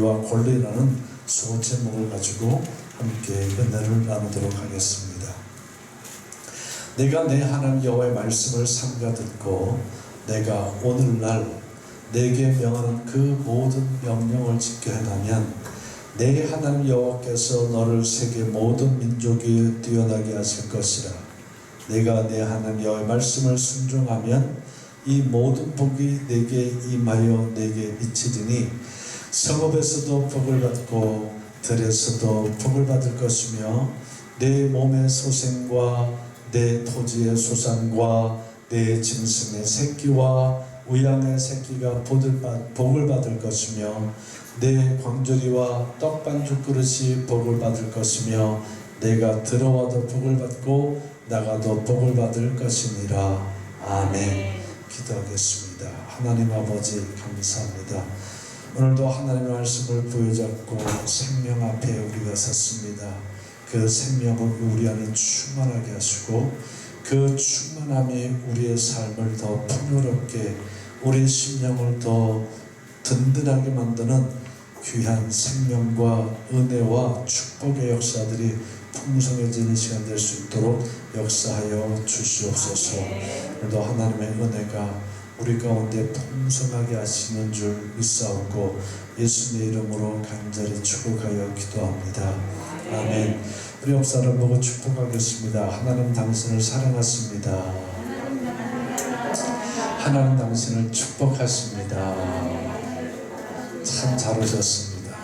와 권리라는 소 제목을 가지고 함께 은혜를 나누도록 하겠습니다. 내가 내 하나님 여호와의 말씀을 삼가 듣고 내가 오늘날 내게 명하는 그 모든 명령을 지켜 행하면 내 하나님 여호와께서 너를 세계 모든 민족이 뛰어나게 하실 것이라. 내가 내 하나님 여호와의 말씀을 순종하면 이 모든 복이 내게 임하여 내게 미치리니 성읍에서도 복을 받고 들에서도 복을 받을 것이며 내 몸의 소생과 내 토지의 소산과 내 짐승의 새끼와 우양의 새끼가 복을 받을 것이며 내 광주리와 떡반죽 그릇이 복을 받을 것이며 내가 들어와도 복을 받고 나가도 복을 받을 것이니라. 아멘. 기도하겠습니다. 하나님 아버지 감사합니다. 오늘도 하나님의 말씀을 부여잡고 생명 앞에 우리가 섰습니다. 그 생명을 우리 안에 충만하게 하시고 그 충만함이 우리의 삶을 더 풍요롭게 우리의 심령을 더 든든하게 만드는 귀한 생명과 은혜와 축복의 역사들이 풍성해지는 시간 될 수 있도록 역사하여 주시옵소서. 오늘도 하나님의 은혜가 우리 가운데 풍성하게 하시는 줄 믿사옵고 예수님의 이름으로 간절히 축복하여 기도합니다. 아멘. 우리 역사를 보고 축복하겠습니다. 하나님 당신을 사랑하십니다. 하나님 당신을 축복하십니다. 참 잘 오셨습니다.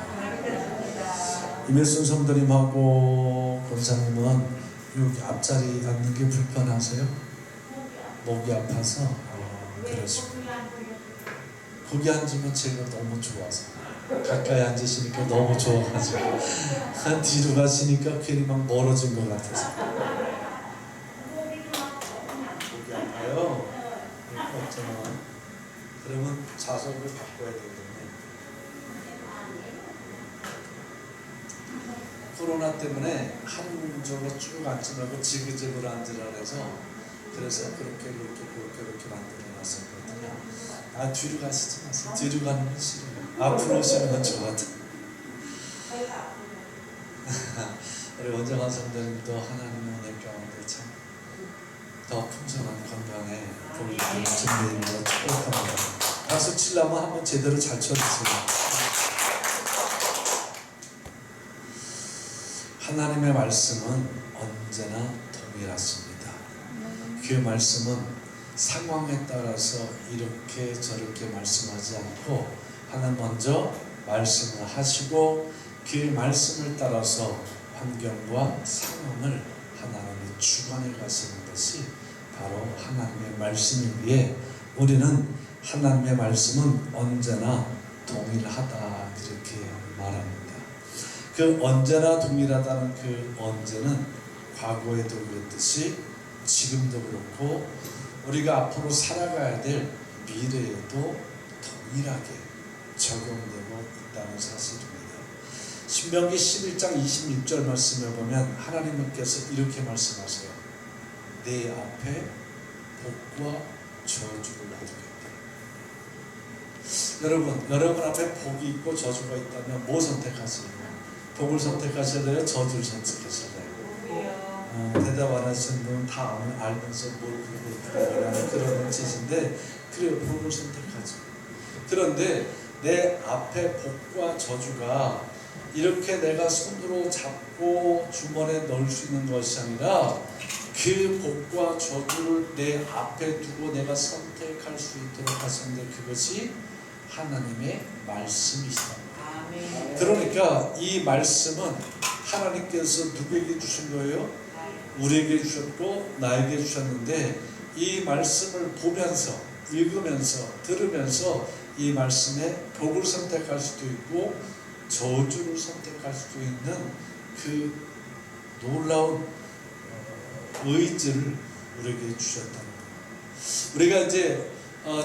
임혜순 성도님하고 권사님은 여기 앞자리 앉는 게 불편하세요? 목이 아파서? 그러시구나. 거기 앉으면 제가 너무 좋아서 가까이 앉으시니까 너무 좋아가지고 한 뒤로 가시니까 괜히 막 멀어진 것 같아서. 목이 아파요? 그러니까 없잖아. 그러면 좌석을 바꿔야 되겠네. 코로나 때문에 한 문적으로 쭉 앉지 말고 지그재그로 앉으라 그래서 그렇게 만들어 놨었거든요. 아, 뒤로 가시지 마세요. 뒤로 가는 건 싫어요. 앞으로 오시는 건 좋아도. 우리 원정환 성도님도 하나님의 은혜 가운데 참 더 풍성한 건강에 복이 있는 주님으로 축복합니다. 박수 치려면 한번 제대로 잘 쳐주세요. 하나님의 말씀은 언제나 동일하십니다. 그 말씀은 상황에 따라서 이렇게 저렇게 말씀하지 않고 하나님 먼저 말씀을 하시고 그 말씀을 따라서 환경과 상황을 하나님이 주관해 가시는 것이 바로 하나님의 말씀이기에 우리는 하나님의 말씀은 언제나 동일하다 이렇게 말합니다. 그 언제나 동일하다는 그 언제는 과거에도 그랬듯이 지금도 그렇고 우리가 앞으로 살아가야 될 미래에도 동일하게 적용되고 있다는 사실입니다. 신명기 11장 26절 말씀을 보면 하나님께서 이렇게 말씀하세요. 내 앞에 복과 저주를 놔두겠다. 여러분 앞에 복이 있고 저주가 있다면 뭐 선택하시나요? 복을 선택하셔야 돼요? 저주를 선택하셔야 돼요? 대답 안 하시는 분은 다 알면서 뭘 그러고 있다는 그런 짓인데 그래요. 복을 선택하죠. 그런데 내 앞에 복과 저주가 이렇게 내가 손으로 잡고 주머니에 넣을 수 있는 것이 아니라 그 복과 저주를 내 앞에 두고 내가 선택할 수 있도록 하셨는데 그것이 하나님의 말씀이시다. 그러니까 이 말씀은 하나님께서 누구에게 주신 거예요? 우리에게 주셨고 나에게 주셨는데 이 말씀을 보면서 읽으면서 들으면서 이 말씀에 복을 선택할 수도 있고 저주를 선택할 수도 있는 그 놀라운 의지를 우리에게 주셨다는 거예요. 우리가 이제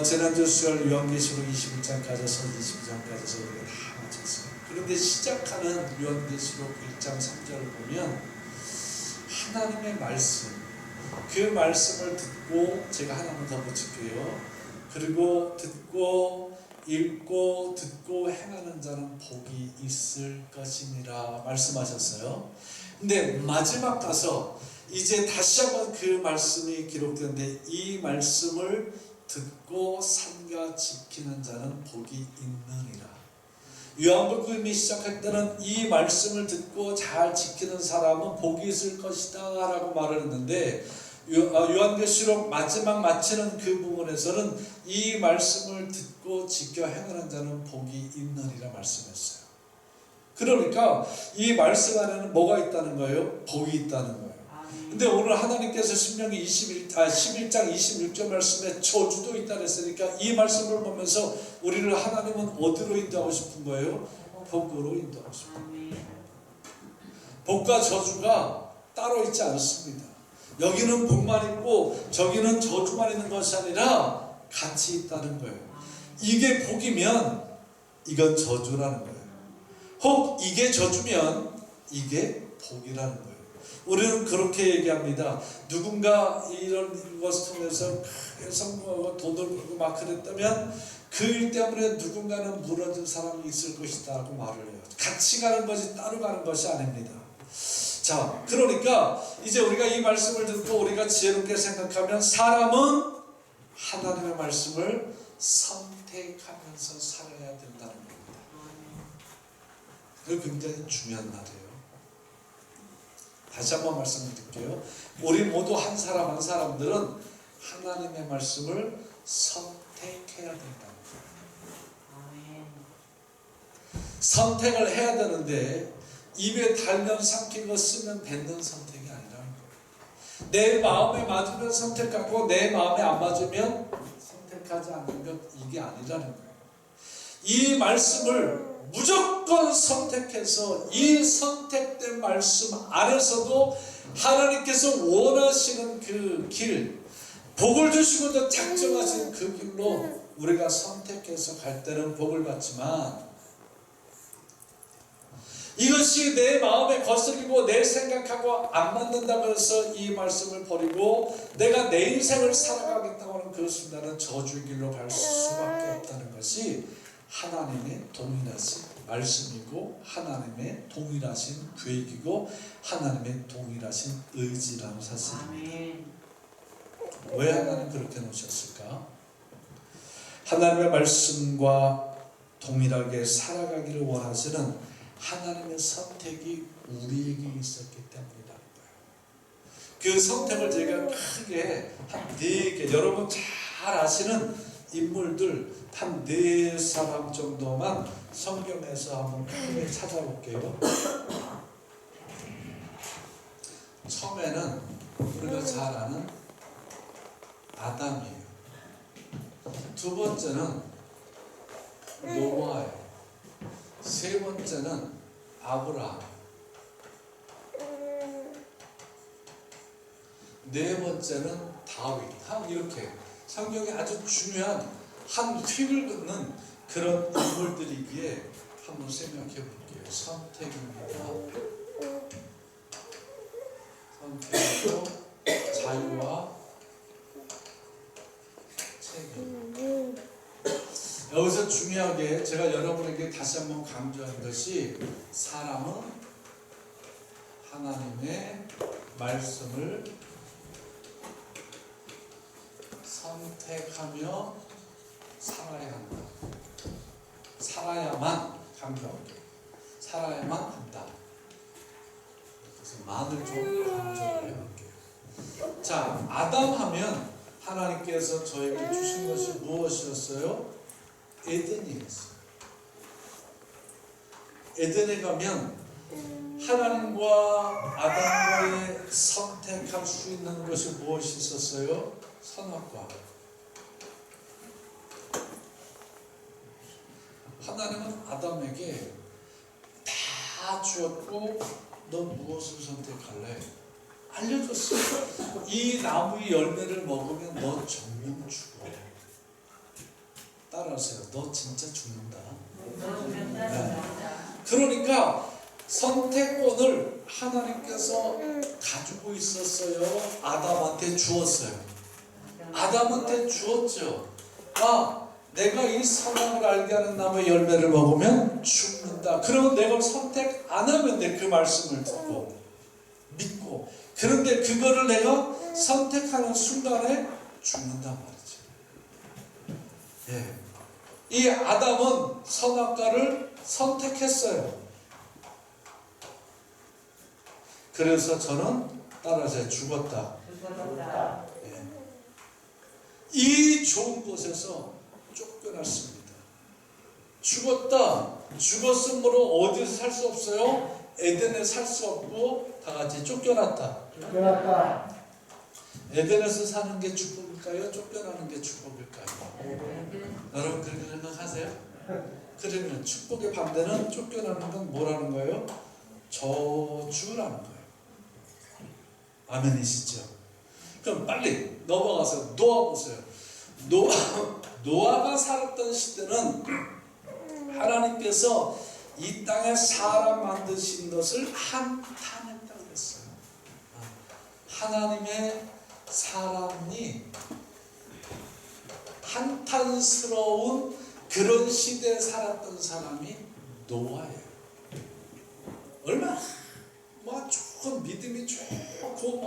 지난주 수요일 요한계시록 21장까지 22장까지 우리가 다 마쳤어요. 그런데 시작하는 요한계시록 1장 3절을 보면 하나님의 말씀, 그 말씀을 듣고 제가 하나만 더 붙일게요. 그리고 듣고 읽고 듣고 행하는 자는 복이 있을 것이니라 말씀하셨어요. 근데 마지막 가서 이제 다시 한번 그 말씀이 기록되는데 이 말씀을 듣고 삼가 지키는 자는 복이 있느니라. 요한복음이 시작할 때는 이 말씀을 듣고 잘 지키는 사람은 복이 있을 것이다 라고 말을 했는데 요한계시록 마지막 마치는 그 부분에서는 이 말씀을 듣고 지켜 행하는 자는 복이 있느니라 말씀했어요. 그러니까 이 말씀 안에는 뭐가 있다는 거예요? 복이 있다는 거예요. 근데 오늘 하나님께서 신명기 11장 26절 말씀에 저주도 있다 그랬으니까 이 말씀을 보면서 우리를 하나님은 어디로 인도하고 싶은 거예요? 복으로 인도하고 싶은 거예요. 복과 저주가 따로 있지 않습니다. 여기는 복만 있고 저기는 저주만 있는 것이 아니라 같이 있다는 거예요. 이게 복이면 이건 저주라는 거예요. 혹 이게 저주면 이게 복이라는 거예요. 우리는 그렇게 얘기합니다. 누군가 이런 것을 통해서 크게 성공하고 돈을 벌고 막 그랬다면 그 일 때문에 누군가는 무너진 사람이 있을 것이다 라고 말을 해요. 같이 가는 것이 따로 가는 것이 아닙니다. 자, 그러니까 이제 우리가 이 말씀을 듣고 우리가 지혜롭게 생각하면 사람은 하나님의 말씀을 선택하면서 살아야 된다는 겁니다. 그게 굉장히 중요한 말이에요. 다시 한번 말씀드릴게요. 우리 모두 한 사람 한 사람들은 하나님의 말씀을 선택해야 된다. 선택을 해야 되는데 입에 달면 삼키고 쓰면 뱉는 선택이 아니라는 거예요. 내 마음에 맞으면 선택하고 내 마음에 안 맞으면 선택하지 않는 것, 이게 아니라는 거예요. 이 말씀을 무조건 선택해서 이 선택된 말씀 안에서도 하나님께서 원하시는 그 길, 복을 주시고도 작정하신 그 길로 우리가 선택해서 갈 때는 복을 받지만 이것이 내 마음에 거슬리고 내 생각하고 안 맞는다고 해서 이 말씀을 버리고 내가 내 인생을 살아가겠다고 하는 그 순간은 저주의 길로 갈 수밖에 없다는 것이 하나님의 동일하신 말씀이고 하나님의 동일하신 계획이고 하나님의 동일하신 의지라는 사실입니다. 왜 하나님 그렇게 놓으셨을까? 하나님의 말씀과 동일하게 살아가기를 원하시는 하나님의 선택이 우리에게 있었기 때문이라는 거예요. 그 선택을 제가 크게 한 4개, 여러분 잘 아시는 인물들 한 4사람 정도만 성경에서 한번 크게 찾아볼게요. 처음에는 우리가 잘 아는 아담이에요. 두 번째는 노아예요. 세 번째는 아브라함. 네 번째는 다윗. 이렇게 성경에 아주 중요한 한 획을 긋는 그런 인물들이기에 한번 생각해 볼게요. 선택입니다. 선택이고 자유와 책임. 여기서 중요하게 제가 여러분에게 다시 한번 강조한 것이 사람은 하나님의 말씀을 선택하며 살아야 한다. 살아야만, 강조할게요. 살아야만 한다. 그래서 만을 좀 강조를 해볼게요. 자, 아담 하면 하나님께서 저에게 주신 것이 무엇이었어요? 에덴이었어요. 에덴에 가면 하나님과 아담과의 선택할 수 있는 것이 무엇이 있었어요? 선악과. 하나님은 아담에게 다 주었고 너 무엇을 선택할래? 알려줬어요. 이 나무의 열매를 먹으면 너 정령 죽어. 따라하세요. 너 진짜 죽는다. 네. 그러니까 선택권을 하나님께서 가지고 있었어요. 아담한테 주었어요. 아담한테 주었죠. 내가 이 선악을 알게 하는 나무의 열매를 먹으면 죽는다. 그러면 내가 선택 안 하면 돼. 그 말씀을 듣고 믿고. 그런데 그거를 내가 선택하는 순간에 죽는단 말이죠. 예. 이 아담은 선악과를 선택했어요. 그래서 저는 따라서 죽었다. 예. 이 좋은 곳에서 쫓겨났습니다. 죽었다. 죽었으므로 어디서 살 수 없어요? 에덴에 살 수 없고 다 같이 쫓겨났다. 에덴에서 사는 게 축복일까요? 쫓겨나는 게 축복일까요? 여러분 그렇게 생각하세요? 그러면 축복의 반대는 쫓겨나는 건 뭐라는 거예요? 저주라는 거예요. 아멘이시죠? 그럼 빨리 넘어가서 노아 보세요. 노아가 살았던 시대는 하나님께서 이 땅에 사람 만드신 것을 한탄했다고 그랬어요. 하나님의 사람이 한탄스러운 그런 시대에 살았던 사람이 노아예요. 얼마나 막 조금 믿음이 좋고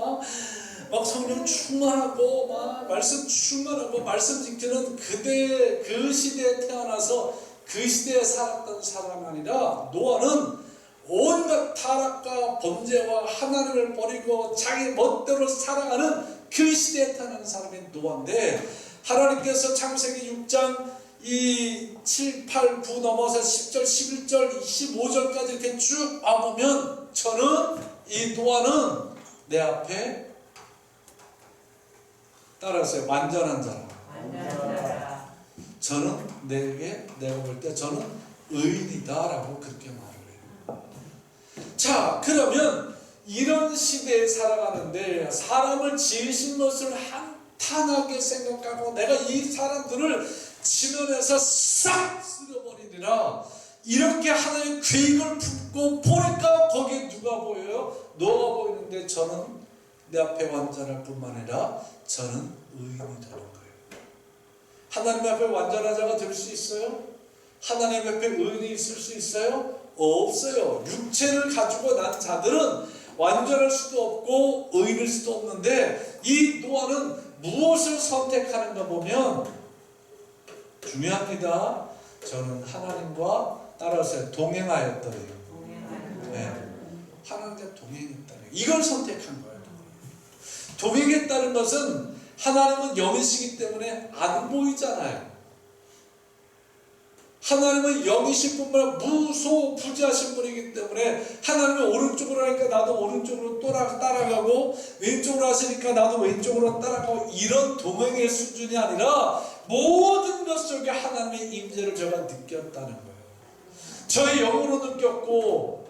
막 성령 충만하고 막 말씀 충만하고 말씀 지키는 그 시대에 태어나서 그 시대에 살았던 사람이 아니라 노아는 온갖 타락과 범죄와 하나님을 버리고 자기 멋대로 살아가는 그 시대에 태어난 사람이 노아인데 하나님께서 창세기 6장 이 7, 8, 9 넘어서 10절, 11절, 15절까지 이렇게 쭉 와보면 저는 이 노아는 내 앞에 따라서요. 완전한 자라. 저는 내가 볼 때 저는 의인이다라고 그렇게 말을 해요. 자, 그러면 이런 시대에 살아가는데 사람을 지으신 것을 한탄하게 생각하고 내가 이 사람들을 지면에서 싹 쓸어버리리라 이렇게 하나님의 계획을 품고 보니까 거기에 누가 보여요? 노아가 보이는데 저는 내 앞에 완전할 뿐만 아니라 저는 의인이라는 거예요. 하나님 앞에 완전한 자가 될 수 있어요? 하나님 앞에 의인이 있을 수 있어요? 없어요. 육체를 가지고 난 자들은 완전할 수도 없고 의인일 수도 없는데 이 노아는 무엇을 선택하는가 보면 중요합니다. 저는 하나님과 따라서 동행하였더래요. 네. 하나님과 동행했다는 이걸 선택한 거예요. 동행했다는 것은 하나님은 영이시기 때문에 안 보이잖아요. 하나님은 영이신 뿐만 아니라 무소부지하신 분이기 때문에 하나님은 오른쪽으로 하니까 나도 오른쪽으로 따라가고 왼쪽으로 하시니까 나도 왼쪽으로 따라가고 이런 동행의 수준이 아니라 모든 것 속에 하나님의 임재를 제가 느꼈다는 거예요. 저희 영으로 느꼈고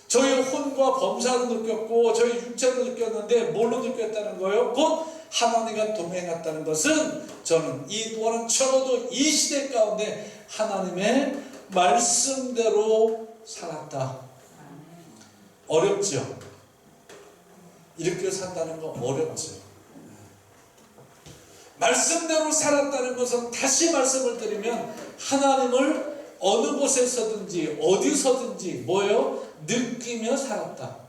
저희 혼과 범사로 느꼈고 저희 육체로 느꼈는데 뭘로 느꼈다는 거예요? 곧 하나님과 동행했다는 것은 저는 이 노아는 적어도 이 시대 가운데 하나님의 말씀대로 살았다. 어렵죠? 이렇게 산다는 거 어렵죠? 말씀대로 살았다는 것은 다시 말씀을 드리면 하나님을 어느 곳에서든지 어디서든지 뭐예요? 느끼며 살았다.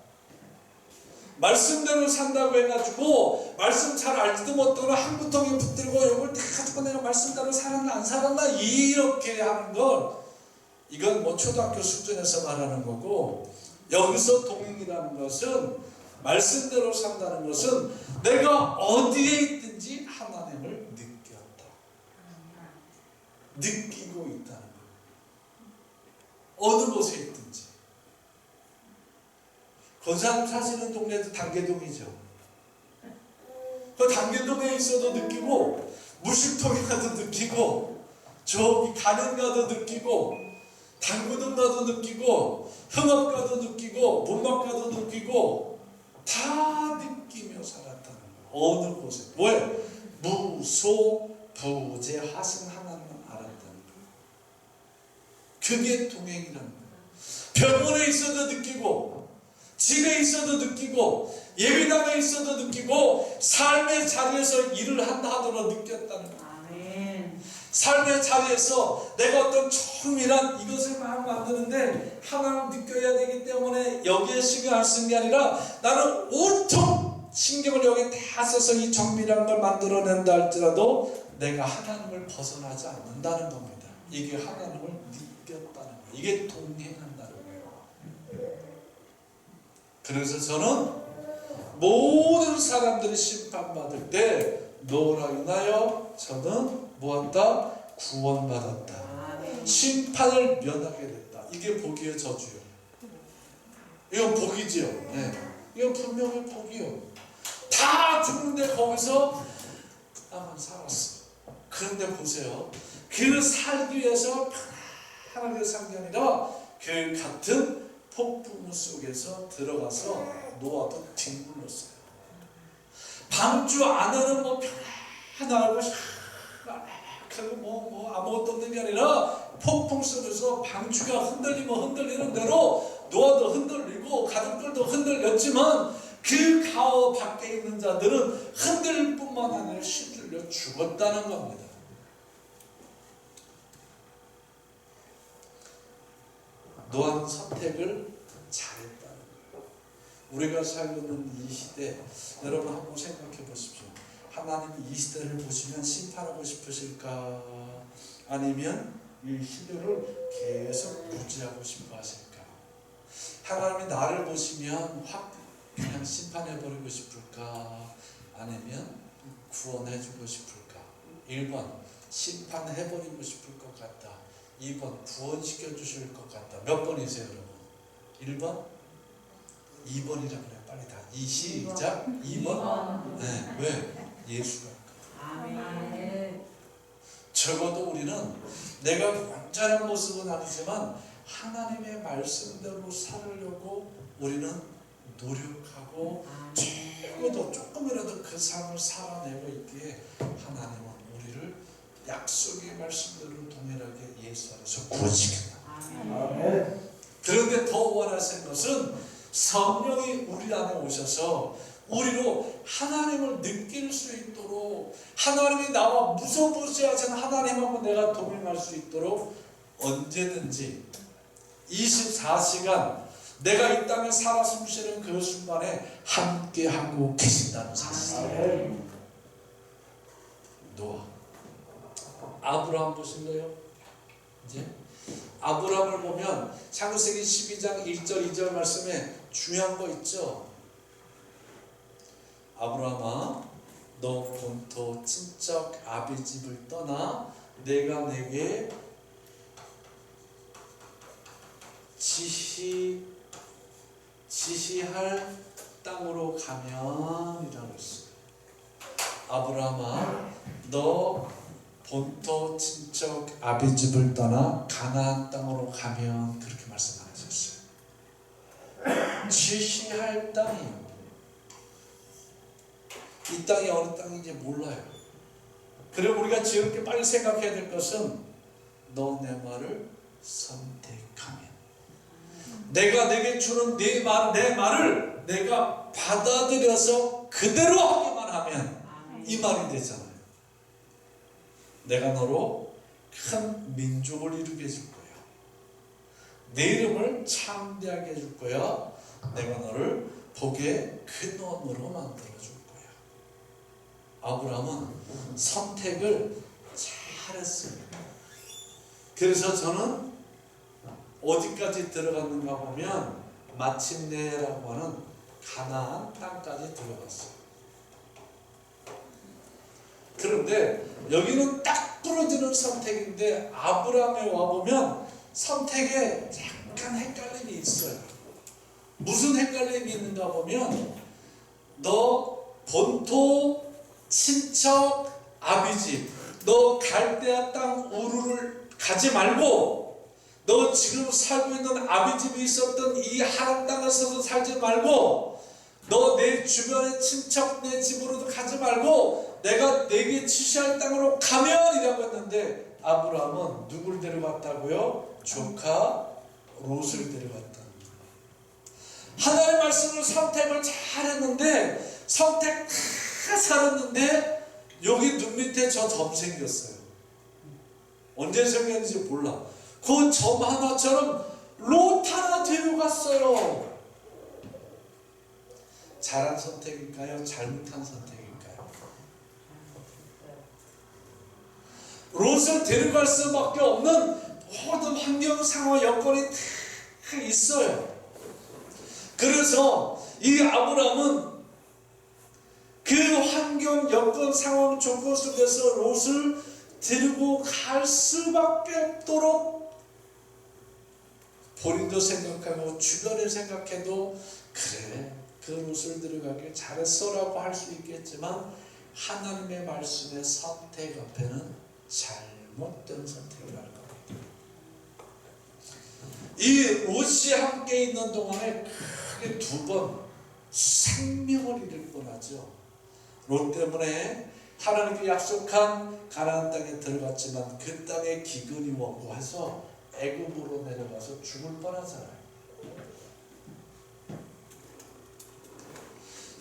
말씀대로 산다고 해가지고 말씀 잘 알지도 못하고 한 구덩이 붙들고 이걸 다 가지고 내가 말씀대로 살았나 안 살았나 이렇게 하는 건 이건 뭐 초등학교 수준에서 말하는 거고 여기서 동행이라는 것은 말씀대로 산다는 것은 내가 어디에 있든지 하나님을 느꼈다. 느끼고 있다는 거예요. 어느 곳에 있든지. 권사님 사시는 동네도 단계동이죠. 그 단계동에 있어도 느끼고 무식통에 가도 느끼고 저기 간행 가도 느끼고 당구동 가도 느끼고 흥업 가도 느끼고 문막 가도 느끼고 다 느끼며 살았다는 거예요. 어느 곳에. 왜? 무소부재하신 하나님을 알았다는 거예요. 그게 동행이라는 거예요. 병원에 있어도 느끼고 집에 있어도 느끼고 예배당에 있어도 느끼고 삶의 자리에서 일을 한다 하더라도 느꼈다는 거예요. 아멘. 삶의 자리에서 내가 어떤 처음이란 이것을 막 만드는데 하나님을 느껴야 되기 때문에 여기에 신경 안 쓰는 게 아니라 나는 온통 신경을 여기 다 써서 이 정밀한 걸 만들어낸다 할지라도 내가 하나님을 벗어나지 않는다는 겁니다. 이게 하나님을 느꼈다는 거예요. 이게 동행한다는 거예요. 그래서 저는 모든 사람들이 심판받을 때 너라 인하여 저는 무한다 구원받았다. 심판을 면하게 됐다. 이게 복이요 저주요? 이건 복이지요. 네. 이건 분명히 복이요. 다 죽는데 거기서 나만 살았어. 그런데 보세요. 그 살기 위해서 편안하게 산 게 아니라 그 같은 폭풍 속에서 들어가서 노아도 뒹굴렀어요. 방주 안에는 뭐 편안하고 뭐 아무것도 없는 게 아니라 폭풍 속에서 방주가 흔들리면 흔들리는 대로 노아도 흔들리고 가족들도 흔들렸지만 그 가오 밖에 있는 자들은 흔들릴 뿐만 아니라 시들려 죽었다는 겁니다. 노아는 선택을 잘했다는 거예요. 우리가 살고 있는 이 시대, 여러분 한번 생각해 보십시오. 하나님이 이 시대를 보시면 심판하고 싶으실까? 아니면 이 시대를 계속 유지하고 싶어 하실까? 하나님이 나를 보시면 확 그냥 심판해버리고 싶을까? 아니면 구원해주고 싶을까? 1번 심판해버리고 싶을 것 같다. 2번 구원시켜 주실 것 같다. 몇 번이세요 여러분? 1번? 2번이라 그래. 빨리 다. 시작. 2번? 네. 왜? 예수가 있거든. 적어도 우리는 내가 완전한 모습은 아니지만 하나님의 말씀대로 살으려고 우리는 노력하고 적어도 조금이라도 그 삶을 살아내고 있기에 하나님은 우리를 약속의 말씀대로 동일하게 예수 안에서 구원시킨다. 그런데 더 원하시는 것은 성령이 우리 안에 오셔서 우리로 하나님을 느낄 수 있도록, 하나님이 나와 무소부지하신 하나님하고 내가 동행할 수 있도록 언제든지 24시간 내가 이 땅에 살아 숨쉬는 그 순간에 함께하고 계신다는 사실. 노아, 아브라함 보실래요? 이제 아브라함을 보면 창세기 12장 1절 2절 말씀에 중요한 거 있죠. 아브라함아, 너 본토 친척 아비 집을 떠나 내가 내게 지시할 땅으로 가면이라고 했어요. 아브라함아, 너 본토 친척 아비 집을 떠나 가나안 땅으로 가면, 그렇게 말씀하셨어요. 지시할 땅이요. 이 땅이 어느 땅인지 몰라요. 그리고 우리가 지금 빨리 생각해야 될 것은 너 내 말을 선택하면, 내가 내게 주는 내 말을 내가 받아들여서 그대로 하기만 하면 이 말이 되잖아요. 내가 너로 큰 민족을 이루게 해줄 거야. 내 이름을 창대하게 해줄 거야. 내가 너를 복의 근원으로 만들어줄 거야. 아브라함은 선택을 잘했습니다. 그래서 저는 어디까지 들어갔는가 보면 마침내라고 하는 가나안 땅까지 들어갔어요. 그런데 여기는 딱 부러지는 선택인데 아브라함에 와보면 선택에 약간 헷갈림이 있어요. 무슨 헷갈림이 있는가 보면 너 본토 친척 아비집, 너 갈대아 땅 우르를 가지 말고 너 지금 살고 있는 아비집이 있었던 이 하란 땅에서도 살지 말고 너 내 주변의 친척 내 집으로도 가지 말고 내가 내게 지시할 땅으로 가면 이라고 했는데 아브라함은 누굴 데려갔다고요? 조카 롯을 데려갔다. 하나님의 말씀을 선택을 잘했는데 선택 다 살았는데 여기 눈 밑에 저 점 생겼어요. 언제 생겼는지 몰라. 그 점 하나처럼 롯 하나 데려갔어요. 잘한 선택일까요? 잘못한 선택일까요? 롯을 데려갈 수밖에 없는 모든 환경, 상황, 여건이 다 있어요. 그래서 이 아브라함은 그 환경, 여건, 상황, 조건 속에서 롯을 데리고 갈 수밖에 없도록 본인도 생각하고 주변을 생각해도 그래, 그 롯을 데려가길 잘했어라고 할 수 있겠지만 하나님의 말씀의 선택 앞에는 잘못된 선택을 할 겁니다. 이 롯이 함께 있는 동안에 크게 두 번 생명을 잃을 뻔하죠. 롯 때문에 하나님께 약속한 가나안 땅에 들어갔지만 그 땅에 기근이 왔고 해서 애굽으로 내려가서 죽을 뻔하잖아요.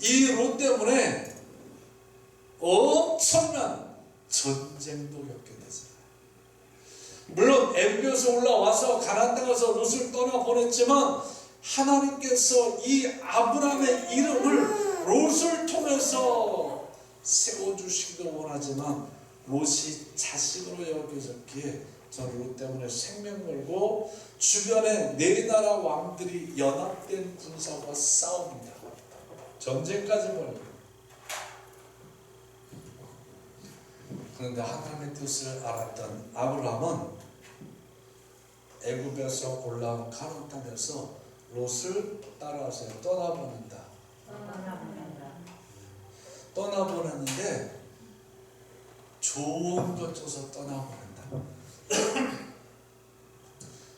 이 롯 때문에 엄청난 전쟁도 겪게 되잖아요. 물론 애굽에서 올라와서 가나안 땅에 가서 롯을 떠나보냈지만 하나님께서 이 아브라함의 이름을 롯을 통해서 세워주시기도 원하지만 롯이 자식으로 여겨졌기에 저 롯 때문에 생명 걸고 주변에 네 나라 왕들이 연합된 군사와 싸웁니다. 전쟁까지 벌여요. 그런데 하나님의 뜻을 알았던 아브라함은 애굽에서 올라온 가나안 땅에서 롯을 따라서 떠나보낸다. 떠나보냈는데 좋은 것 줘서 떠나보낸다.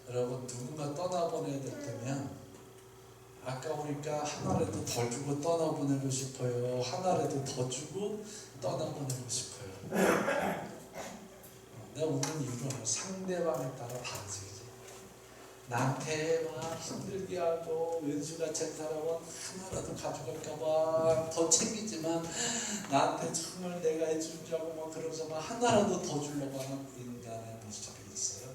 여러분, 누군가 떠나보내야 될 때면 아까우니까 하나라도 더 주고 떠나보내고 싶어요. 하나라도 더 주고 떠나보내고 싶어요. 내가 웃는 이유는 상대방에 따라 다르지. 나한테 막 힘들게 하고 왼수같이 사람은 하나라도 가져갈까봐 더 챙기지만 나한테 정말 내가 해준 줄 알고 막 그러면서 막 하나라도 더 주려고 하는 인간의 모습이 있어요.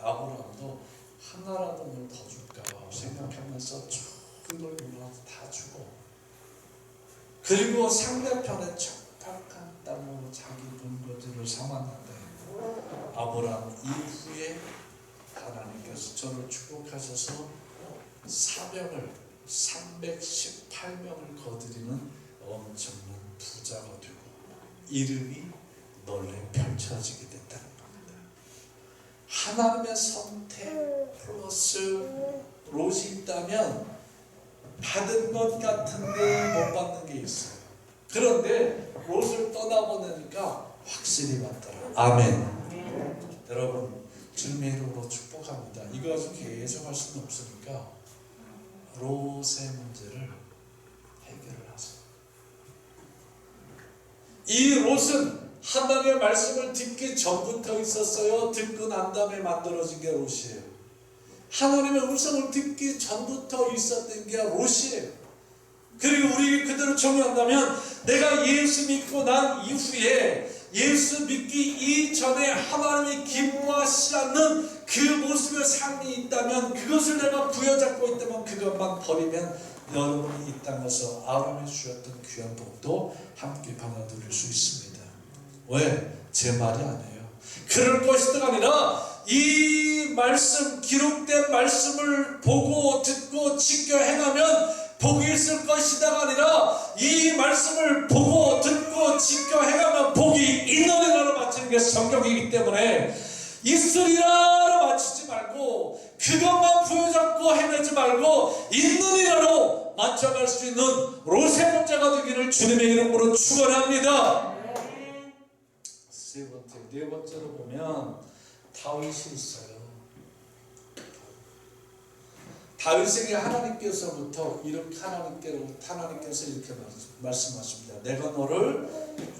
아브라함도 하나라도 뭘 더 줄까 생각하면서 좋은 걸 누구한테 다 주고, 그리고 상대편의 척박한 땅으로 자기 본거지를 삼았는데 아브라함 이후에 하나님께서 저를 축복하셔서 사명을 318명을 거두리는 엄청난 부자가 되고 이름이 널리 펼쳐지게 됐다는 겁니다. 하나님의 선택 플러스 롯이 있다면 받은 것 같은데 못 받는 게 있어요. 그런데 롯을 떠나보내니까 확실히 받더라. 아멘. 여러분, 주님의 이름으로 축복합니다. 이거 가지고 계속 할 수는 없으니까 롯의 문제를 해결을 하세요. 이 롯은 하나님의 말씀을 듣기 전부터 있었어요? 듣고 난 다음에 만들어진 게 롯이에요? 하나님의 음성을 듣기 전부터 있었던 게 롯이에요. 그리고 우리 그대로 정리한다면 내가 예수 믿고 난 이후에 예수 믿기 이전에 하나님이 기뻐하시지 않는 그 모습의 삶이 있다면, 그것을 내가 부여잡고 있다면 그것만 버리면 여러분이 이 땅에서 아브라함이 주셨던 귀한 복도 함께 받아 누릴 수 있습니다. 왜? 제 말이 아니에요. 그럴 것이다가 아니라 이 말씀, 기록된 말씀을 보고 듣고 지켜 행하면 복이 있을 것이다가 아니라 이 말씀을 보고 듣고 지켜 행하면 복이 있느니라로 맞추는 게 성경이기 때문에 있으리라로 맞추지 말고 그것만 부여잡고 헤매지 말고 있느니라로 맞춰갈 수 있는 롯의 문제가 되기를 주님의 이름으로 축원합니다. 세 번째, 네 번째로 보면 다윗이 있어요. 다윗에게 하나님께서부터 이렇게 하나님께서 이렇게 말씀하십니다. 내가 너를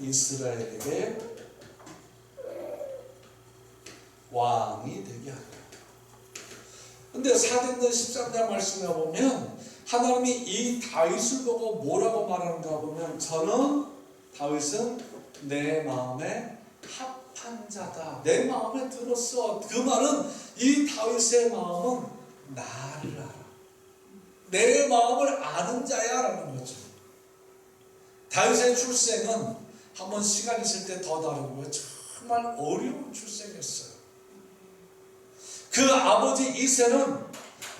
이스라엘에게 왕이 되게 하리라. 근데 사도행전 13장 말씀에 보면 하나님이 이 다윗을 보고 뭐라고 말하는가 보면, 저는 다윗은 내 마음에 합한 자다. 내 마음에 들었어. 그 말은 이 다윗의 마음은 나를 알아. 내 마음을 아는 자야 라는 거죠. 다윗의 출생은 한번 시간 있을 때 더 다루고요. 정말 어려운 출생이었어요. 그 아버지 이새는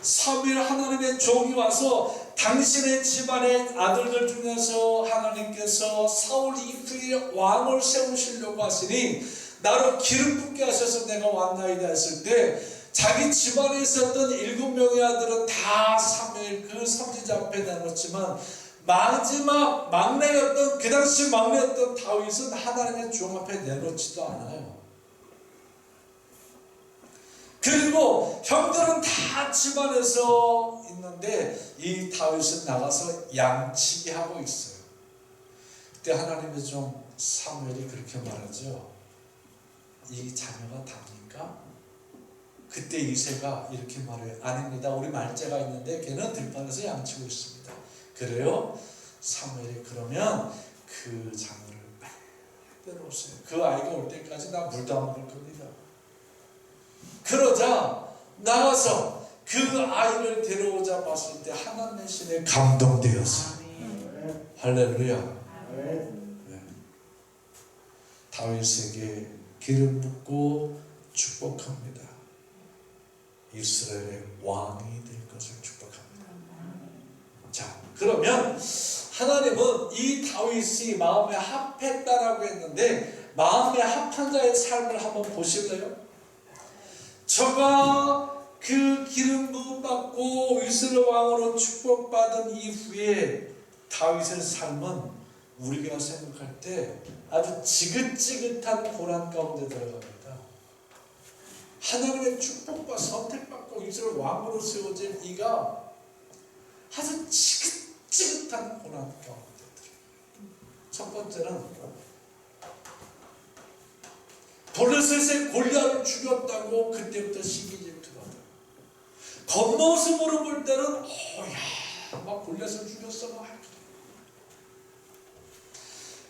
사무엘 하나님의 종이 와서 당신의 집안의 아들들 중에서 하나님께서 사울 이후에 왕을 세우시려고 하시니 나로 기름 붓게 하셔서 내가 왔나이다 했을 때 자기 집안에 있었던 7명의 아들은 다 사무엘 그 선지자 앞에 내놓지만 마지막 막내였던 그 당시 막내였던 다윗은 하나님의 종 앞에 내놓지도 않아요. 그리고 형들은 다 집안에서 있는데 이 다윗은 나가서 양치기 하고 있어요. 그때 하나님의 종 사무엘이 그렇게 말하죠. 이 자녀가 답니까? 그때 이새가 이렇게 말해요. 아닙니다. 우리 말째가 있는데 걔는 들판에서 양치고 있습니다. 그래요? 사무엘이 그러면 그 자녀를 빼놓으세요. 그 아이가 올 때까지 나 물도 안 먹을 겁니다. 그러자 나가서 그 아이를 데려오자 봤을 때 하나님의 신에 감동되었어요. 할렐루야. 네. 다윗에게 기름 붓고 축복합니다. 이스라엘의 왕이 될 것을 축복합니다. 자, 그러면 하나님은 이 다윗이 마음에 합했다라고 했는데 마음에 합한 자의 삶을 한번 보실래요? 저가 그 기름 부음 받고 이스라엘 왕으로 축복받은 이후에 다윗의 삶은 우리가 생각할 때 아주 지긋지긋한 고난 가운데 들어갑니다. 하나님의 축복과 선택받고 이스라엘 왕으로 세워진 이가 아주 지긋지긋한 고난 가운데 들어갑니다. 첫 번째는 블레셋의 골리앗을 죽였다고 그때부터 시기 질투가 돼요. 겉모습으로 볼 때는 막 골리앗을 죽였어 막.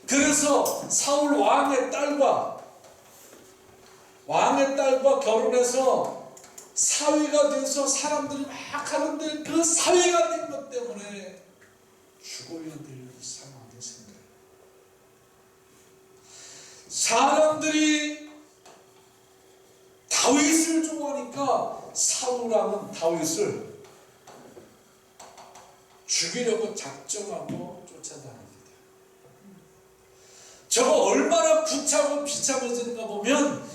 그래서 사울 왕의 딸과 결혼해서 사위가 돼서 사람들이 막 하는데 그 사위가 된 것 때문에 죽어야 될 상황이 생겨요. 사람들이 다윗을 좋아하니까 사울왕은 다윗을 죽이려고 작정하고 쫓아다닙니다. 저거 얼마나 구차고 비참해지는가 보면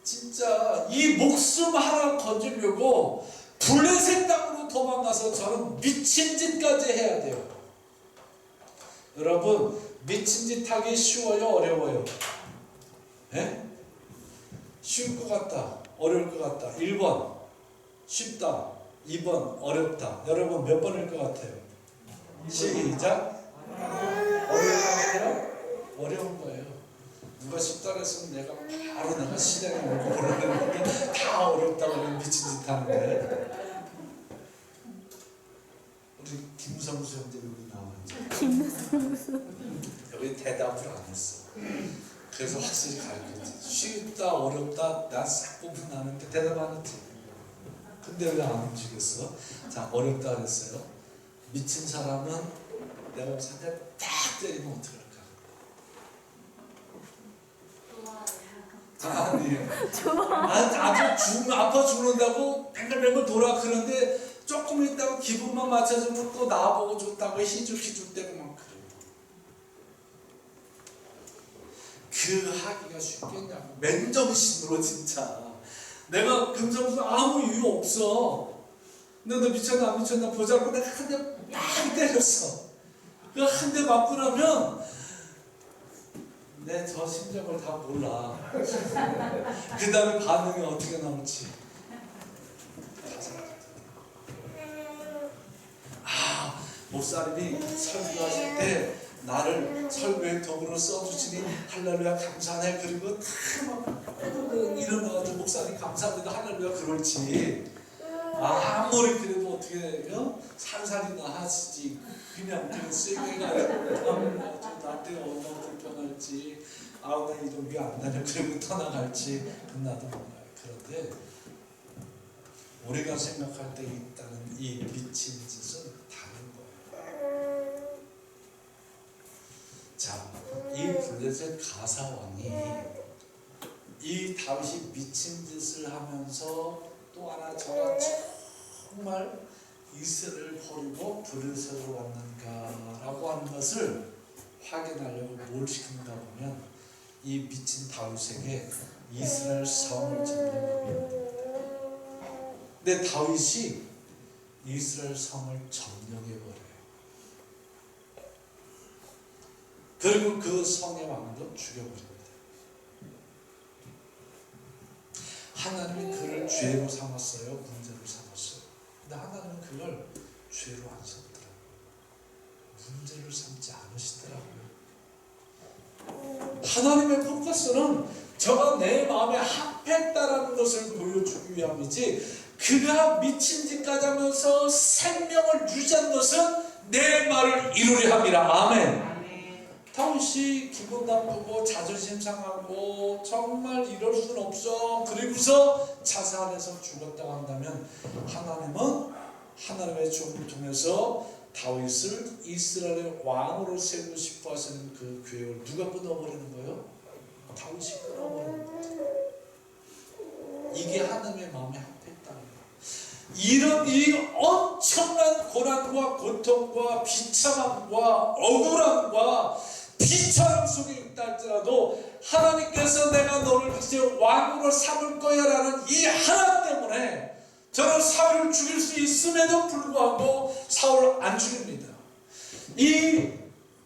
진짜 이 목숨 하나 건지려고 블레셋 땅으로 도망가서 저는 미친 짓까지 해야 돼요. 여러분, 미친 짓 하기 쉬워요? 어려워요? 네? 쉬울 것 같다, 어려울 것 같다. 1번 쉽다, 2번 어렵다. 여러분 몇 번일 것 같아요? 시작. 어려울 것 같아요? 어려운 거예요. 누가 쉽다고 했으면 내가 바로 내가 시장에 오고 그러는데 다 어렵다고 하면 미친 짓 하는데. 우리 김성수 형제 여기 나왔죠? 여기 대답을 안 했어. 그래서 확실히 가르쳤지. 쉽다 어렵다 나 싹 구분하는데 대답 안 했지. 근데 왜 안 움직였어? 자, 어렵다 그랬어요. 미친 사람은 내가 상대 딱 때리면 어떡할까? 아주 아파 죽는다고 뱅글뱅글 돌아. 그런데 조금 있다가 기분만 맞춰주면 또 나보고 좋다고 희죽희죽대고 막 그래요. 그 하기가 쉽겠냐고. 맨정신으로 진짜. 내가 금성수 아무 이유 없어. 너 미쳤나 안 미쳤나 보자고 내가 한 대 막 때렸어. 그 한 대 맞고 나면 내 저 심정을 다 몰라. 그 다음에 반응이 어떻게 나올지. 목사님이 설교하실 때 나를 설교의 도구로 써주시니 할렐루야 감사해. 그리고 다 일어나가지고 목사님 감사합니다 할렐루야 그럴지. 아무리 그래도 어떻게 살살이나 하시지. 그냥 세게 해가지고 나한테 얼마나 불편할지, 나 이런 게 안 나냐 그리고 떠나갈지 그건 나도 몰라요. 그런데 우리가 생각할 때 있다는 이 미친 짓은 다른 거예요. 자, 이 블레셋 가사왕이 이 다윗이 미친 짓을 하면서 또 하나 저가 정말 이스라엘을 버리고 블레셋으로 왔는가라고 하는 것을 확인하려고 뭘 시킨가 보면 이 미친 다윗에게 이스라엘 성을 짓는 겁니다. 근데 다윗이 이스라엘 성을 점령해버려요. 그리고 그 성의 왕도 죽여버립니다. 하나님이 그를 죄로 삼았어요? 문제로 삼았어요? 근데 하나님은 그걸 죄로 안 삼더라고요. 문제를 삼지 않으시더라고요. 하나님의 포커스는 저가 내 마음에 합했다라는 것을 보여주기 위함이지, 그가 미친 짓까지 하면서 생명을 유지한 것은 내 말을 이루려 함이라. 아멘. 다윗이 기분 나쁘고 자존심 상하고 정말 이럴 수는 없어 그리고서 자살해서 죽었다고 한다면, 하나님은 하나님의 종을 통해서 다윗을 이스라엘의 왕으로 세우고 싶어 하시는 그 계획을 누가 끊어버리는 거예요? 다윗이 끊어버리는 거예요. 이게 하나님의 마음에 합했다는 거예요. 이런 이 엄청난 고난과 고통과 비참함과 억울함과 비참함 속에 있다 할지라도 하나님께서 내가 너를 이제 왕으로 삼을 거야 라는 이 하나 때문에 저는 사울을 죽일 수 있음에도 불구하고 사울을 안 죽입니다. 이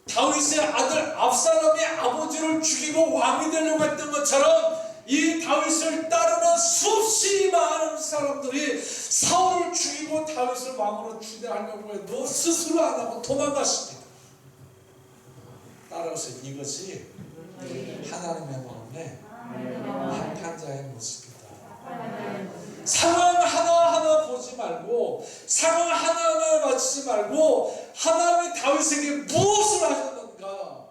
다윗의 아들 압살롬이 아버지를 죽이고 왕이 되려고 했던 것처럼 이 다윗을 따르는 수없이 많은 사람들이 사울을 죽이고 다윗을 왕으로 추대하려고 해도 스스로 안 하고 도망갔습니다. 따라서 이것이 하나님의 마음에 합한 자의 모습이다. 상황 하나하나 보지 말고, 상황 하나하나 맞추지 말고, 하나님이 다윗에게 무엇을 하셨는가,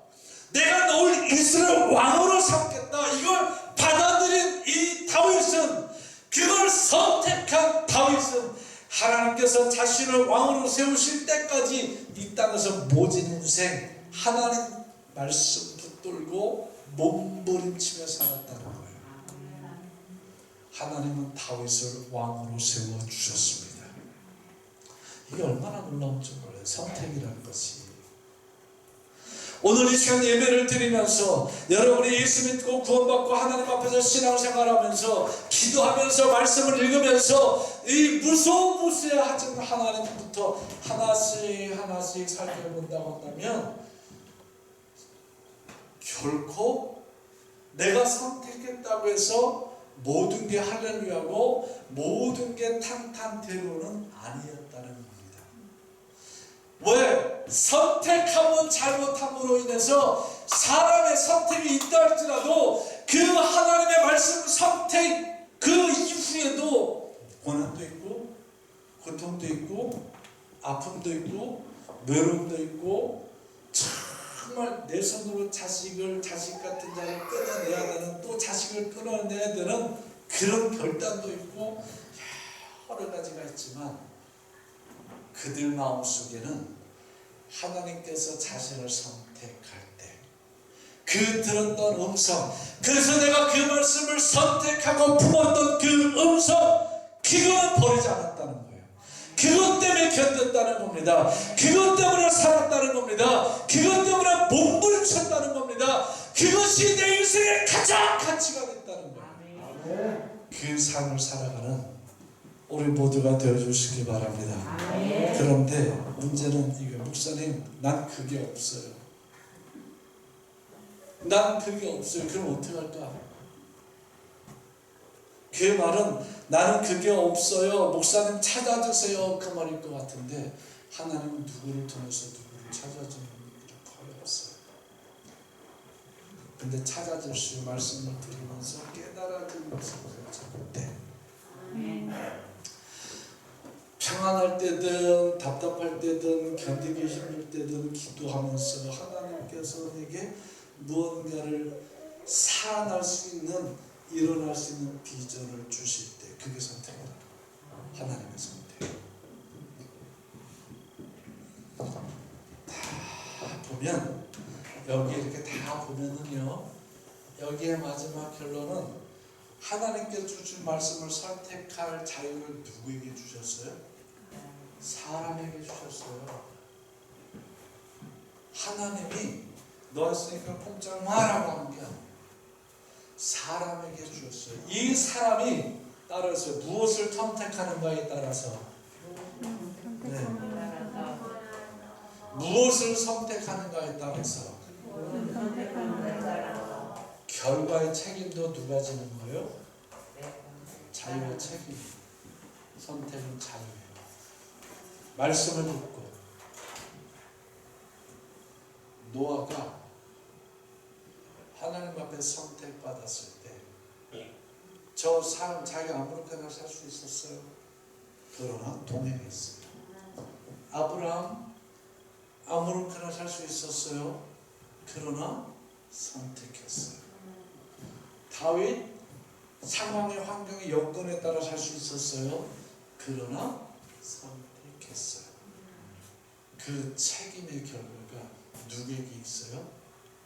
내가 너를 이스라엘 왕으로 삼겠다, 이걸 받아들인 이 다윗은, 그걸 선택한 다윗은 하나님께서 자신을 왕으로 세우실 때까지 이 땅에서 모진 인생 하나님 말씀 붙들고 몸부림치며 살았다는 거예요. 하나님은 다윗을 왕으로 세워주셨습니다. 이게 얼마나 놀라운 줄 몰라요. 선택이라는 것이. 오늘 이 시간 예배를 드리면서 여러분이 예수 믿고 구원받고 하나님 앞에서 신앙생활하면서 기도하면서 말씀을 읽으면서 이 무소무수해 하지만 하나님부터 하나씩 살펴본다고 한다면 결코 내가 선택했다고 해서 모든 게 할렐루야고 모든 게 탄탄대로는 아니었다는 겁니다. 왜? 선택하면 잘못함으로 인해서 사람의 선택이 있다 할지라도 그 하나님의 말씀 선택 그 이후에도 고난도 있고 고통도 있고 아픔도 있고 외로움도 있고 정말 내 손으로 자식 같은 자를 끊어내야 되는, 또 자식을 끊어내야 되는 그런 결단도 있고 여러 가지가 있지만 그들 마음속에는 하나님께서 자신을 선택할 때 그 들었던 음성, 그래서 내가 그 말씀을 선택하고 품었던 그 음성, 그거는 버리지 않았다는 거예요. 그것 때문에 견뎠다는 겁니다. 그것 때문에 살았다는 겁니다. 그것 때문에 몸부림쳤다는 겁니다. 그것이 내 인생의 가장 가치가 됐다는 거예요. 그 삶을 살아가는 우리 모두가 되어주시기 바랍니다. 그런데 문제는 이거, 목사님 난 그게 없어요. 난 그게 없어요. 그럼 어떻게 할까? 그 말은 나는 그게 없어요, 목사님 찾아주세요, 그 말일 것 같은데 하나님은 누구를 통해서 누구를 찾아주는 일이 거의 없어요. 근데 찾아줄 수 말씀을 들으면서 깨달아진 것을 가졌을 때 평안할 때든 답답할 때든 견디기 힘들 때든 기도하면서 하나님께서 내게 무언가를 살아날 수 있는, 일어날 수 있는 비전을 주실 때 그게 선택이다. 하나님의 선택. 다 보면 여기 이렇게 다 보면은요, 여기에 마지막 결론은 하나님께서 주신 말씀을 선택할 자유를 누구에게 주셨어요? 사람에게 주셨어요. 하나님이 너 했으니까 공짜로 하라고 하는 게 아니에요. 사람에게 주셨어요. 이 사람이 따라서 무엇을 선택하는가에 따라서, 네. 무엇을 선택하는가에 따라서 결과의 책임도 누가 지는 거예요? 자유의 책임. 선택은 자유예요. 말씀을 듣고 노아가 하나님 앞에 선택받았을 때 저 사람 자기 아무렇게나 살 수 있었어요. 그러나 동행했어요. 아브라함 아무렇게나 살 수 있었어요. 그러나 선택했어요. 다윗 상황의 환경의 여건에 따라 살 수 있었어요. 그러나 선택했어요. 그 책임의 결과가 누구에게 있어요?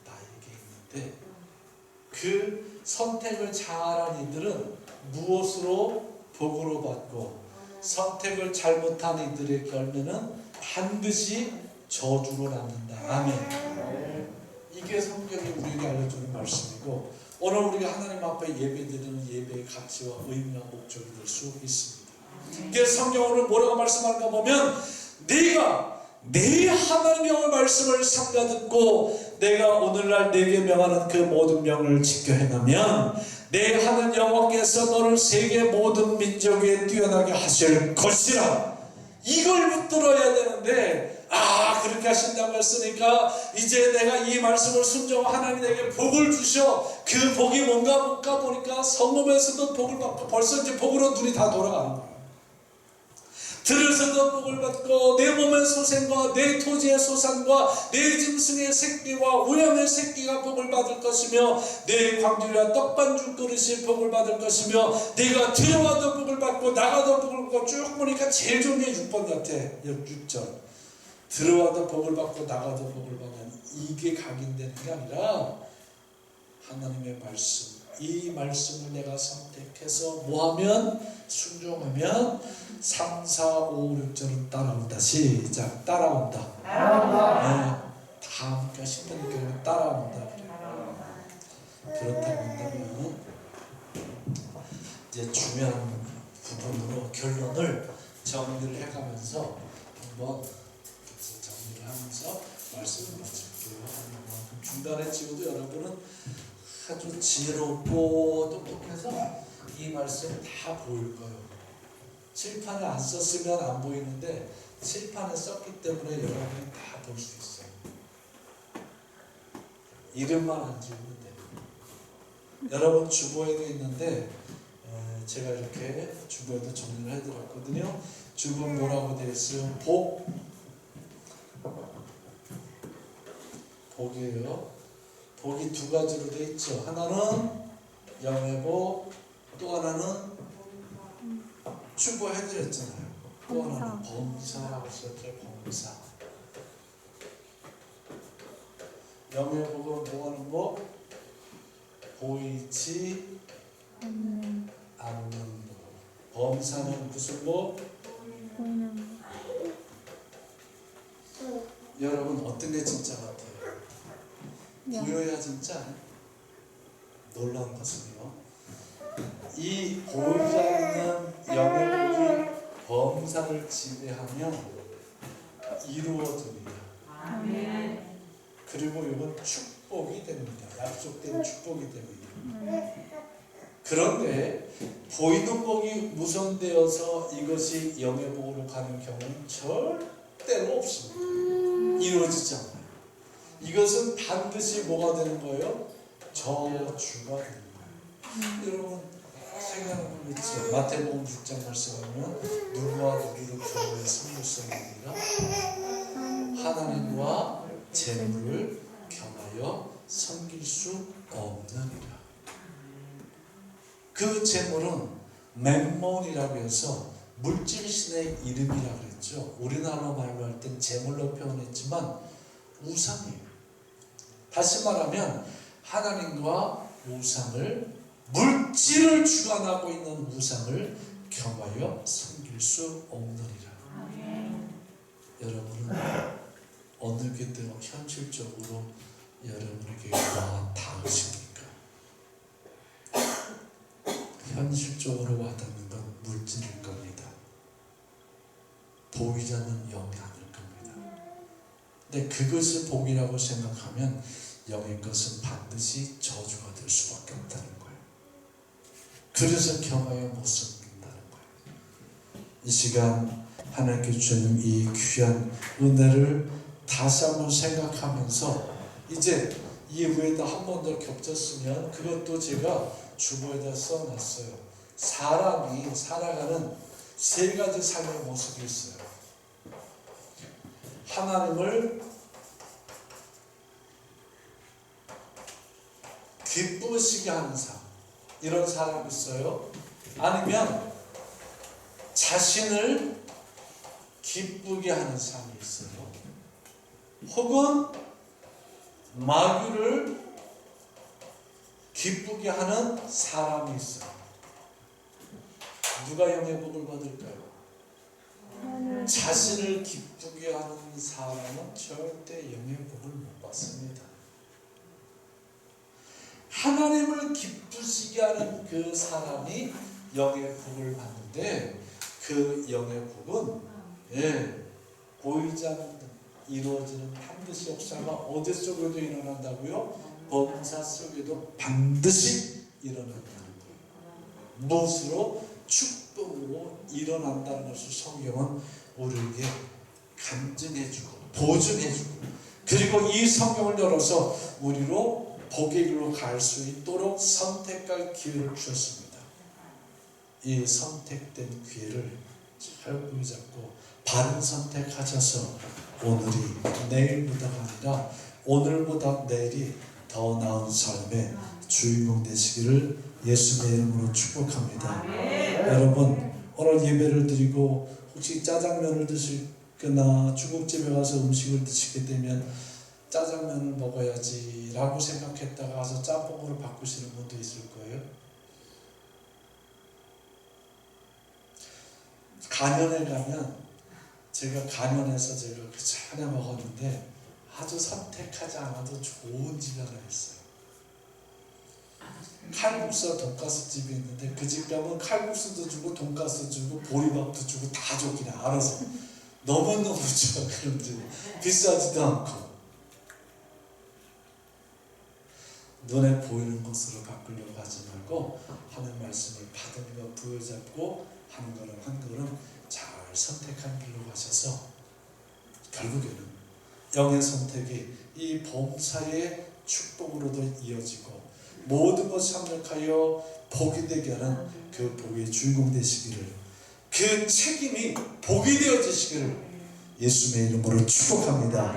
나에게 있는데 그 선택을 잘한 이들은 무엇으로 복으로 받고 선택을 잘못한 이들의 결과는 반드시 저주로 남는다. 아멘. 이게 성경이 우리에게 알려주는 말씀이고 오늘 우리가 하나님 앞에 예배드리는 예배의 가치와 의미와 목적이 될 수 있습니다. 이게 성경으로 뭐라고 말씀하는가 보면 네가 내 하나님의 말씀을 삼가 듣고 내가 오늘날 내게 명하는 그 모든 명을 지켜 행하면 내 하나님 여호와께서 너를 세계 모든 민족 위에 뛰어나게 하실 것이라. 이걸 붙들어야 되는데 그렇게 하신다고 했으니까 이제 내가 이 말씀을 순종하고 하나님 내게 복을 주셔. 그 복이 뭔가 볼까 보니까 성금에서도 복을 받고 벌써 이제 복으로 눈이 다 돌아가는 거야. 들에서도 복을 받고 내 몸의 소생과 내 토지의 소산과 내 짐승의 새끼와 우양의 새끼가 복을 받을 것이며 내 광주리와 떡반죽 그릇이 복을 받을 것이며 네가 들어와도 복을 받고 나가도 복을 받고 쭉 보니까 제일 좋은 게 6번 같아. 6절 들어와도 복을 받고 나가도 복을 받는 이게 각인되는 게 아니라 하나님의 말씀, 이 말씀을 내가 선택해서 뭐하면 순종하면 3, 4, 5, 6절은 따라온다. 시작. 따라온다. 네. 다 함께 싶으니까 따라온다. 그렇다고 한다면 이제 중요한 부분으로 결론을 정리를 해가면서 한번 정리를 하면서 말씀을 마칠게요. 중간에 찍어도 여러분은 아주 지혜롭고 똑똑해서 이 말씀 다 보일 거예요. 칠판에 안 썼으면 안 보이는데 칠판에 썼기 때문에 여러분이 다 볼 수 있어요. 이름만 안 지우면 돼요. 여러분 주보에도 있는데 제가 이렇게 주보에도 정리를 해드렸거든요. 주보는 뭐라고 되어 있어요? 복이에요. 복이 두 가지로 되어 있죠. 하나는 영의 복, 또 하나는 주보해드렸잖아요. 또 하나는 범사라고 썼죠. 범사. 영의 복은 뭐하는 복? 보이지 않는 복. 범사는 무슨 복? 여러분 어떤 게 진짜 같아요? 보여야 진짜 놀라운 것은요. 이 보이지 않는 영의 복이 범사를 지배하면 이루어집니다. 아멘. 그리고 이건 축복이 됩니다. 약속된 축복이 됩니다. 그런데 보이는 복이 무성되어서 이것이 영의 복으로 가는 경우는 절대로 없습니다. 이루어지지 않아요. 이것은 반드시 뭐가 되는 거예요? 저주가 되는 거예요. 여러분 생각하는 거 있죠. 마태복음 6장 말씀하면 누구와 누구를 교회에 섬길 수 없느니라 하나님과 재물을 겸하여 섬길 수 없느니라. 그 재물은 맴몬이라고 해서 물질신의 이름이라고 그랬죠. 우리나라 말로 할 땐 재물로 표현했지만 우상이에요. 다시 말하면 하나님과 우상을, 물질을 주관하고 있는 우상을 겸하여 섬길 수 없느니라. 여러분은 어느 게 더 현실적으로 여러분에게 와 닿으십니까? 현실적으로 와닿는 건 물질일 겁니다. 보이지 않는 영이 아닐 겁니다. 근데 그것을 복이라고 생각하면 영의 것은 반드시 저주가 될 수밖에 없다는 거예요. 그래서 겸하여 못 섬긴다는 거예요. 이 시간 하나님께 주시는 이 귀한 은혜를 다시 한번 생각하면서 이제 이후에도 한 번 더 겹쳤으면 그것도 제가 주보에다 써놨어요. 사람이 살아가는 세 가지 삶의 모습이 있어요. 하나님을 기쁘시게 하는 삶, 이런 사람이 있어요. 아니면 자신을 기쁘게 하는 삶이 있어요. 혹은 마귀를 기쁘게 하는 사람이 있어요. 누가 영의 복을 받을까요? 자신을 기쁘게 하는 사람은 절대 영의 복을 못 받습니다. 하나님을 기쁘시게 하는 그 사람이 영의 복을 받는데, 그 영의 복은 보이지 않는 이루어지는 반드시 역사가 어디 속에도 일어난다고요? 범사 속에도 반드시 일어난다는 거예요. 무엇으로? 축복으로 일어난다는 것을 성경은 우리에게 간증해주고 보증해주고, 그리고 이 성경을 열어서 우리로 복의 길로 갈 수 있도록 선택할 기회를 주셨습니다. 이 선택된 기회를 잘 붙잡고 바른 선택하셔서 오늘이 내일보다가 아니라 오늘보다 내일이 더 나은 삶의 주인공 되시기를 예수님의 이름으로 축복합니다. 여러분, 오늘 예배를 드리고 혹시 짜장면을 드시거나 중국집에 가서 음식을 드시게 되면 짜장면을 먹어야지 라고 생각했다가 가서 짬뽕으로 바꾸시는 분도 있을 거예요. 간현에 가면, 제가 간현에서 제가 그 전에 먹었는데 아주 선택하지 않아도 좋은 집이 하나 있어요. 칼국수와 돈가스 집이 있는데 그 집 가면 칼국수도 주고 돈가스 주고 보리밥도 주고 다 줘, 그냥 알아서. 너무너무 좋아. 그런 집. 비싸지도 않고. 눈에 보이는 것으로 바꾸려고 하지 말고 하는 말씀을 받은 것 부여잡고 한 걸음 한 걸음 잘 선택한 길로 가셔서 결국에는 영의 선택이 이 범사의 축복으로도 이어지고 모든 것을 합력하여 복이 되게 하는 그 복의 주인공 되시기를, 그 책임이 복이 되어지시기를 예수님의 이름으로 축복합니다.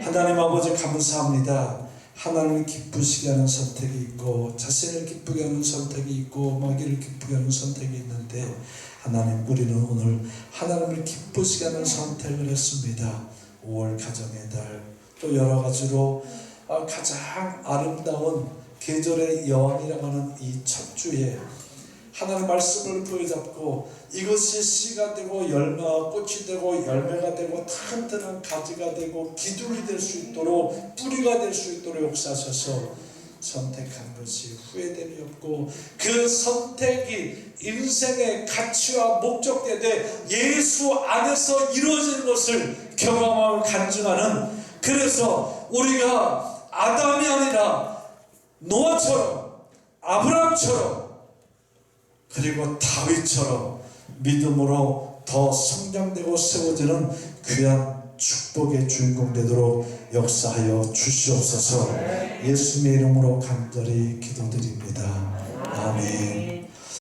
하나님 아버지 감사합니다. 하나님을 기쁘시게 하는 선택이 있고 자신을 기쁘게 하는 선택이 있고 마귀를 기쁘게 하는 선택이 있는데, 하나님, 우리는 오늘 하나님을 기쁘시게 하는 선택을 했습니다. 5월 가정의 달, 또 여러 가지로 가장 아름다운 계절의 여왕이라고 하는 이 첫 주에 하나님의 말씀을 부여잡고 이것이 씨가 되고 열매가 꽃이 되고 열매가 되고 튼튼한 가지가 되고 기둥이 될 수 있도록, 뿌리가 될 수 있도록 역사하셔서 선택한 것이 후회됨이 없고 그 선택이 인생의 가치와 목적되되 예수 안에서 이루어지는 것을 경험하고 간증하는, 그래서 우리가 아담이 아니라 노아처럼, 아브라함처럼, 그리고 다윗처럼 믿음으로 더 성장되고 세워지는 귀한 축복의 주인공 되도록 역사하여 주시옵소서. 예수님의 이름으로 간절히 기도드립니다. 아멘.